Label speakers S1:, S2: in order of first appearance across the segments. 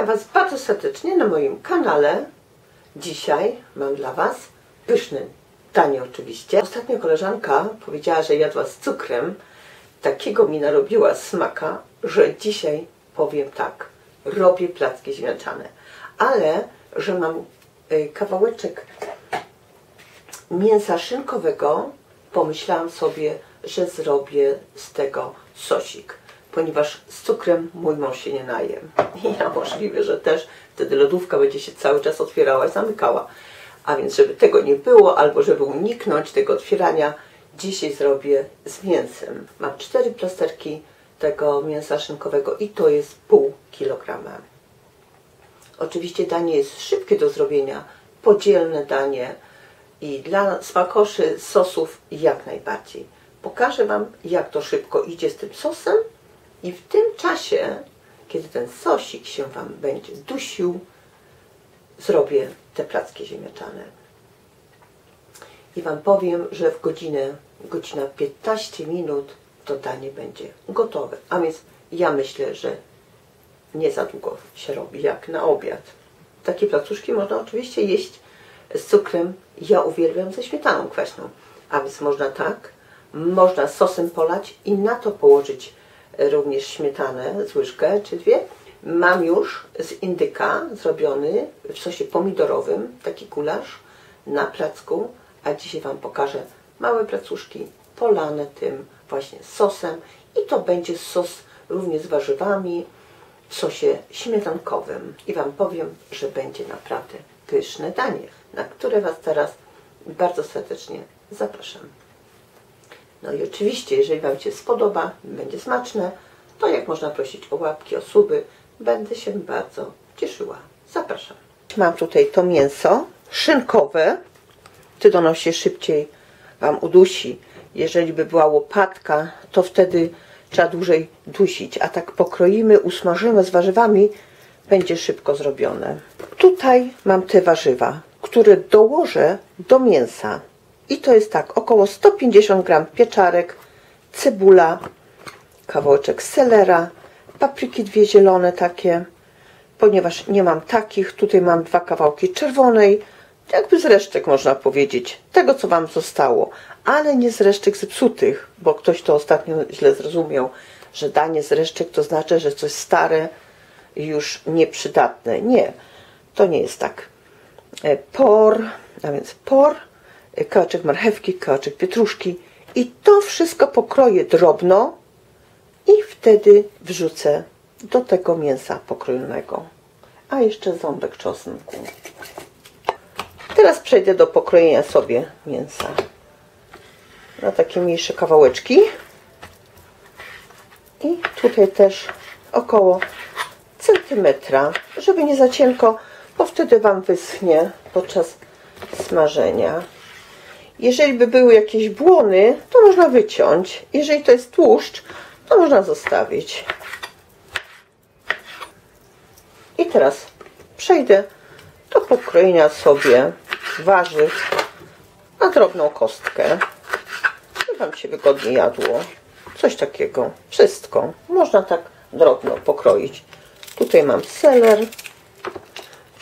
S1: Witam Was bardzo serdecznie na moim kanale. Dzisiaj mam dla Was pyszne danie oczywiście. Ostatnio koleżanka powiedziała, że jadła z cukrem. Takiego mi narobiła smaka, że dzisiaj powiem tak. Robię placki ziemniaczane. Ale, że mam kawałeczek mięsa szynkowego, pomyślałam sobie, że zrobię z tego sosik. Ponieważ z cukrem mój mąż się nie naje. I ja możliwe, że też wtedy lodówka będzie się cały czas otwierała i zamykała. A więc żeby tego nie było, albo żeby uniknąć tego otwierania, dzisiaj zrobię z mięsem. Mam 4 plasterki tego mięsa szynkowego i to jest pół kilograma. Oczywiście danie jest szybkie do zrobienia, podzielne danie i dla smakoszy sosów jak najbardziej. Pokażę Wam, jak to szybko idzie z tym sosem. I w tym czasie, kiedy ten sosik się Wam będzie dusił, zrobię te placki ziemniaczane. I Wam powiem, że w godzina 15 minut to danie będzie gotowe. A więc ja myślę, że nie za długo się robi, jak na obiad. Takie placuszki można oczywiście jeść z cukrem. Ja uwielbiam ze śmietaną kwaśną. A więc można tak, można sosem polać i na to położyć również śmietanę z łyżkę czy dwie. Mam już z indyka zrobiony w sosie pomidorowym taki gulasz na placku, a dzisiaj Wam pokażę małe placuszki polane tym właśnie sosem i to będzie sos również z warzywami w sosie śmietankowym i Wam powiem, że będzie naprawdę pyszne danie, na które Was teraz bardzo serdecznie zapraszam. No i oczywiście, jeżeli Wam się spodoba, będzie smaczne, to jak można prosić o łapki, o suby, będę się bardzo cieszyła. Zapraszam. Mam tutaj to mięso szynkowe. Wtedy ono się szybciej Wam udusi. Jeżeli by była łopatka, to wtedy trzeba dłużej dusić. A tak pokroimy, usmażymy z warzywami, będzie szybko zrobione. Tutaj mam te warzywa, które dołożę do mięsa. I to jest tak, około 150 g pieczarek, cebula, kawałeczek selera, papryki 2 zielone takie, ponieważ nie mam takich, tutaj mam 2 kawałki czerwonej, jakby z resztek można powiedzieć, tego co Wam zostało, ale nie z resztek zepsutych, bo ktoś to ostatnio źle zrozumiał, że danie z resztek to znaczy, że coś stare już nieprzydatne. Nie, to nie jest tak. A więc por, kawałeczek marchewki, kawałeczek pietruszki i to wszystko pokroję drobno i wtedy wrzucę do tego mięsa pokrojonego. A jeszcze ząbek czosnku. Teraz przejdę do pokrojenia sobie mięsa na takie mniejsze kawałeczki i tutaj też około centymetra, żeby nie za cienko, bo wtedy Wam wyschnie podczas smażenia. Jeżeli by były jakieś błony, to można wyciąć. Jeżeli to jest tłuszcz, to można zostawić. I teraz przejdę do pokrojenia sobie warzyw na drobną kostkę, żeby Wam się wygodnie jadło. Coś takiego. Wszystko. Można tak drobno pokroić. Tutaj mam seler.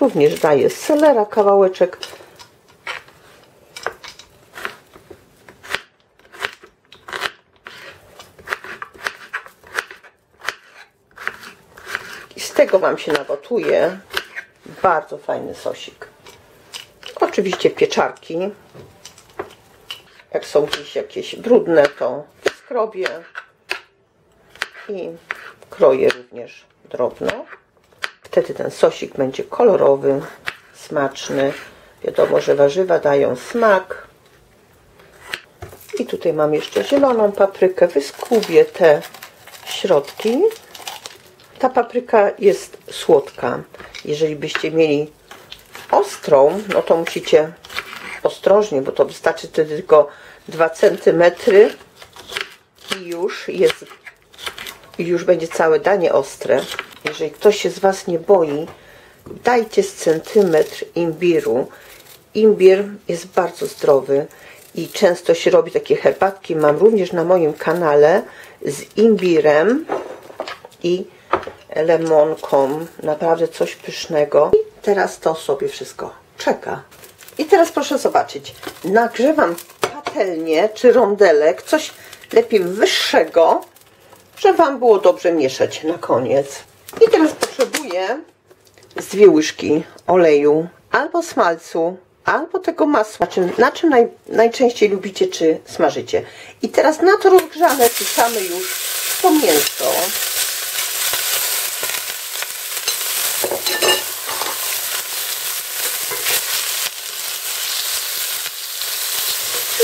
S1: Również daję z selera kawałeczek. Z tego Wam się nagotuje bardzo fajny sosik. Oczywiście pieczarki. Jak są gdzieś jakieś brudne, to skrobię i kroję również drobno. Wtedy ten sosik będzie kolorowy, smaczny. Wiadomo, że warzywa dają smak. I tutaj mam jeszcze zieloną paprykę. Wyskubię te środki. Ta papryka jest słodka. Jeżeli byście mieli ostrą, no to musicie ostrożnie, bo to wystarczy wtedy tylko 2 cm i już będzie całe danie ostre. Jeżeli ktoś się z Was nie boi, dajcie z centymetr imbiru. Imbir jest bardzo zdrowy i często się robi takie herbatki. Mam również na moim kanale z imbirem i lemonką. Naprawdę coś pysznego. I teraz to sobie wszystko czeka. I teraz proszę zobaczyć. Nagrzewam patelnię czy rondelek, coś lepiej wyższego, żeby Wam było dobrze mieszać na koniec. I teraz potrzebuję z 2 łyżki oleju, albo smalcu, albo tego masła, na czym najczęściej lubicie czy smażycie. I teraz na to rozgrzane wrzucamy już to mięso.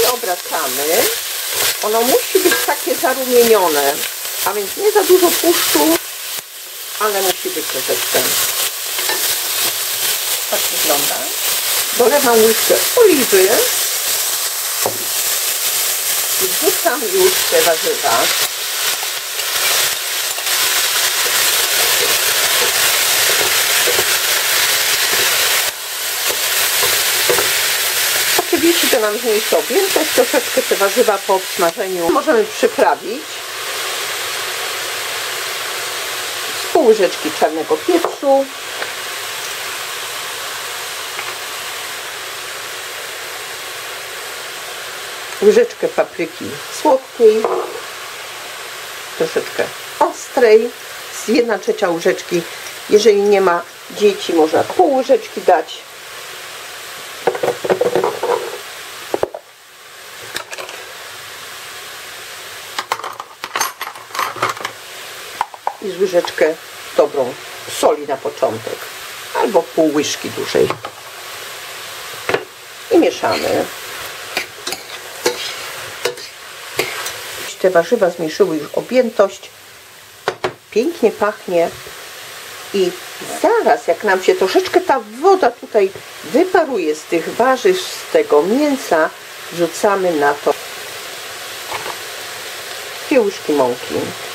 S1: I obracamy. Ono musi być takie zarumienione, a więc nie za dużo tłuszczu, ale musi być troszeczkę. Tak wygląda. Dolewam łyżkę oliwy i wrzucam już te warzywa. Oczywiście to nam zmniejszy objętość, troszeczkę te warzywa po obsmażeniu możemy przyprawić. Z pół łyżeczki czarnego pieprzu. Łyżeczkę papryki słodkiej, troszeczkę ostrej, z 1/3 łyżeczki, jeżeli nie ma dzieci, można pół łyżeczki dać. I z łyżeczkę dobrą soli na początek, albo pół łyżki dużej. I mieszamy. Te warzywa zmniejszyły już objętość, pięknie pachnie i zaraz jak nam się troszeczkę ta woda tutaj wyparuje z tych warzyw, z tego mięsa, wrzucamy na to 2 łyżki mąki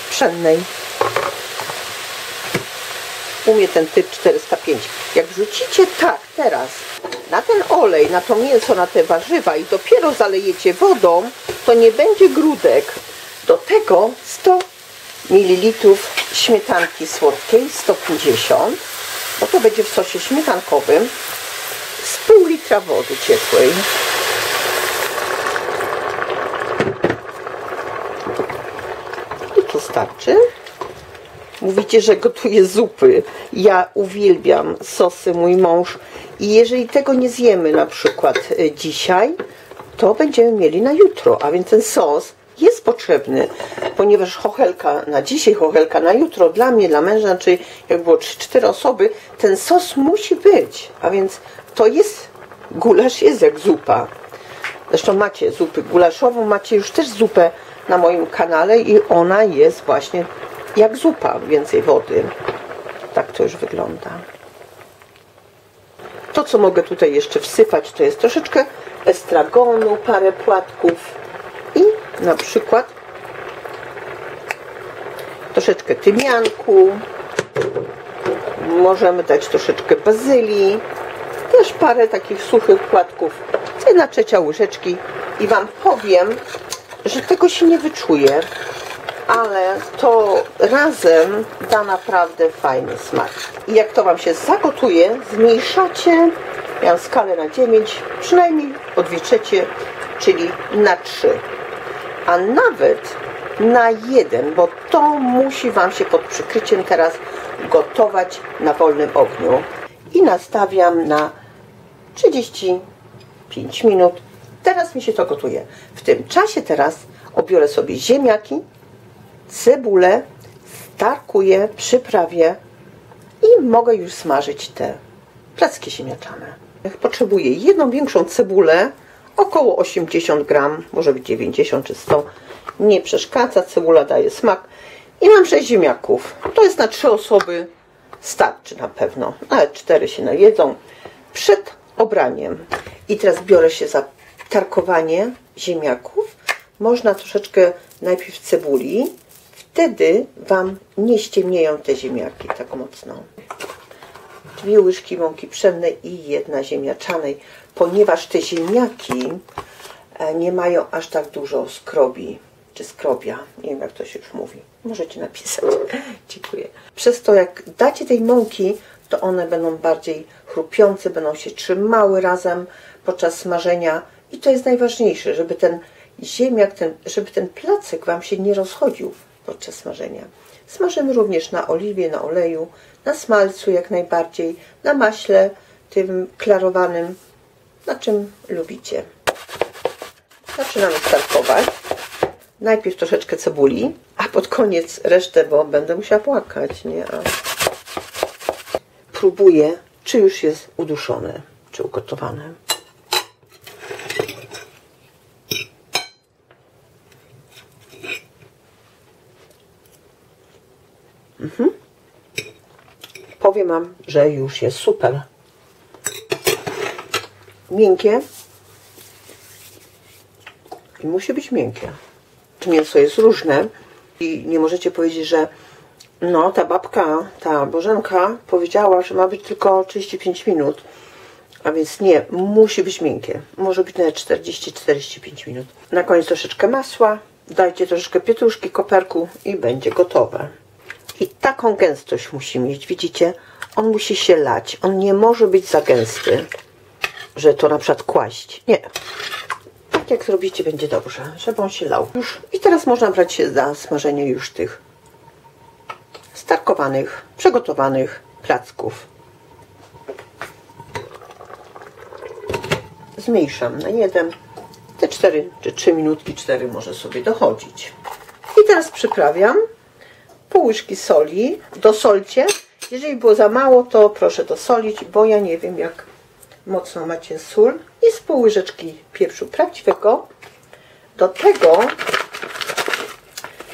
S1: pszennej. U mnie ten typ 405. Jak wrzucicie tak teraz na ten olej, na to mięso, na te warzywa i dopiero zalejecie wodą, to nie będzie grudek. Do tego 100 ml śmietanki słodkiej, 150, bo to będzie w sosie śmietankowym, z pół litra wody ciepłej. I to starczy. Mówicie, że gotuję zupy. Ja uwielbiam sosy, mój mąż. I jeżeli tego nie zjemy na przykład dzisiaj, to będziemy mieli na jutro. A więc ten sos jest potrzebny, ponieważ chochelka na dzisiaj, chochelka na jutro, dla mnie, dla męża, czy jak było 3-4 osoby, ten sos musi być. A więc to jest, gulasz jest jak zupa. Zresztą macie zupę gulaszową, macie już też zupę na moim kanale i ona jest właśnie jak zupa, więcej wody. Tak to już wygląda. To, co mogę tutaj jeszcze wsypać, to jest troszeczkę estragonu, parę płatków i na przykład troszeczkę tymianku. Możemy dać troszeczkę bazylii, też parę takich suchych płatków, 1/3 łyżeczki i Wam powiem, że tego się nie wyczuje, ale to razem da naprawdę fajny smak. I jak to Wam się zagotuje, zmniejszacie, ja mam skalę na 9, przynajmniej o 2/3, czyli na 3, a nawet na 1, bo to musi Wam się pod przykryciem teraz gotować na wolnym ogniu. I nastawiam na 35 minut. Teraz mi się to gotuje. W tym czasie teraz obiorę sobie ziemniaki, cebulę, starkuję, przyprawię i mogę już smażyć te placki ziemniaczane. Potrzebuję jedną większą cebulę, około 80 gram, może być 90 czy 100. Nie przeszkadza, cebula daje smak. I mam 6 ziemniaków. To jest na 3 osoby, starczy na pewno, ale 4 się najedzą przed obraniem. I teraz biorę się za tarkowanie ziemniaków. Można troszeczkę najpierw cebuli, wtedy Wam nie ściemnieją te ziemniaki tak mocno. 2 łyżki mąki pszennej i 1 ziemniaczanej, ponieważ te ziemniaki nie mają aż tak dużo skrobi. czy skrobia. Nie wiem, jak to się już mówi. Możecie napisać. Dziękuję. Przez to, jak dacie tej mąki, to one będą bardziej chrupiące, będą się trzymały razem podczas smażenia. I to jest najważniejsze, żeby ten ziemniak, żeby ten placek Wam się nie rozchodził podczas smażenia. Smażymy również na oliwie, na oleju, na smalcu jak najbardziej, na maśle tym klarowanym, na czym lubicie. Zaczynamy starkować. Najpierw troszeczkę cebuli, a pod koniec resztę, bo będę musiała płakać, nie? A próbuję, czy już jest uduszone, czy ugotowane. Powiem Wam, że już jest super. Miękkie. I musi być miękkie. Mięso jest różne i nie możecie powiedzieć, że no ta babka, ta Bożenka powiedziała, że ma być tylko 35 minut. A więc nie, musi być miękkie. Może być nawet 40-45 minut. Na koniec troszeczkę masła. Dajcie troszeczkę pietruszki, koperku i będzie gotowe. I taką gęstość musi mieć, widzicie? On musi się lać. On nie może być za gęsty, że to na przykład kłaść. Nie. Tak jak zrobicie, będzie dobrze, żeby on się lał. Już. I teraz można brać się za smażenie już tych starkowanych, przygotowanych placków. Zmniejszam na 1. Te 4 czy 3 minutki, 4 może sobie dochodzić. I teraz przyprawiam. Pół łyżki soli. Dosolcie. Jeżeli było za mało, to proszę dosolić, bo ja nie wiem, jak mocno macie sól. I z pół łyżeczki pieprzu prawdziwego. Do tego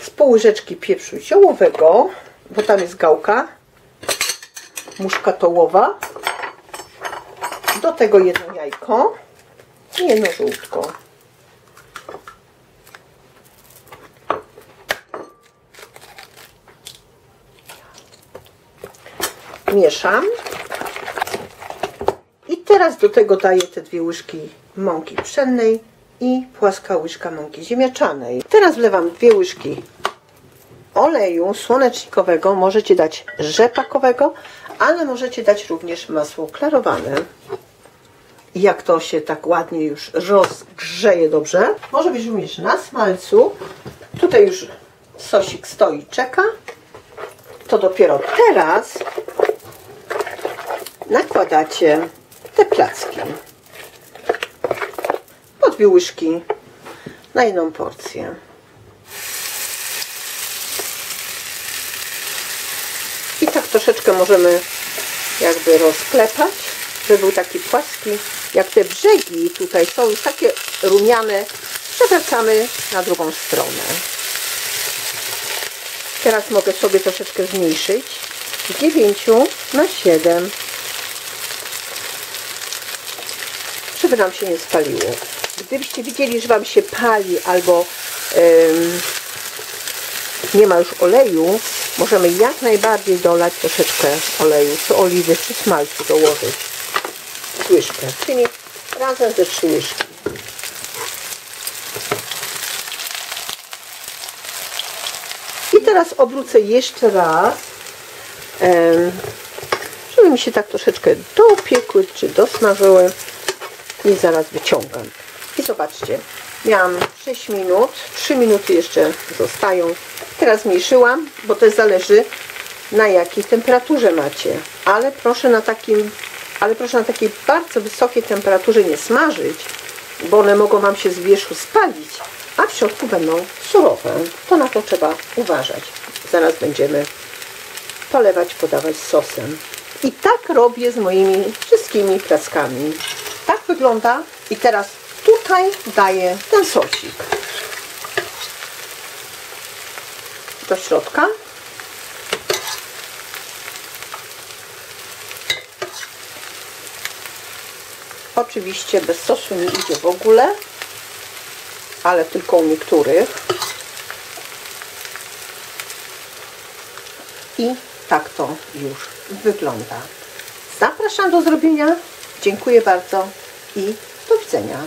S1: z pół łyżeczki pieprzu ziołowego, bo tam jest gałka muszkatołowa. Do tego jedno jajko i jedno żółtko. Mieszam. I teraz do tego daję te 2 łyżki mąki pszennej i płaska łyżka mąki ziemniaczanej. Teraz wlewam 2 łyżki oleju słonecznikowego. Możecie dać rzepakowego, ale możecie dać również masło klarowane. I jak to się tak ładnie już rozgrzeje dobrze, może być również na smalcu. Tutaj już sosik stoi, czeka. To dopiero teraz nakładacie te placki. Po 2 łyżki na jedną porcję. I tak troszeczkę możemy jakby rozklepać, żeby był taki płaski. Jak te brzegi tutaj są już takie rumiane, przewracamy na drugą stronę. Teraz mogę sobie troszeczkę zmniejszyć z 9 na 7. Żeby nam się nie spaliło. Gdybyście widzieli, że Wam się pali albo nie ma już oleju, możemy jak najbardziej dolać troszeczkę oleju, czy oliwy, czy smalcu dołożyć. Łyżkę, czyli razem te 3 łyżki. I teraz obrócę jeszcze raz, żeby mi się tak troszeczkę dopiekły, czy dosmażyły. I zaraz wyciągam. I zobaczcie, miałam 6 minut, 3 minuty jeszcze zostają. Teraz zmniejszyłam, bo to zależy, na jakiej temperaturze macie. Ale proszę na takiej bardzo wysokiej temperaturze nie smażyć, bo one mogą Wam się z wierzchu spalić, a w środku będą surowe. To na to trzeba uważać. Zaraz będziemy polewać, podawać sosem. I tak robię z moimi wszystkimi plackami. Tak wygląda. I teraz tutaj daję ten sosik do środka. Oczywiście bez sosu nie idzie w ogóle, ale tylko u niektórych. I tak to już wygląda. Zapraszam do zrobienia. Dziękuję bardzo i do widzenia.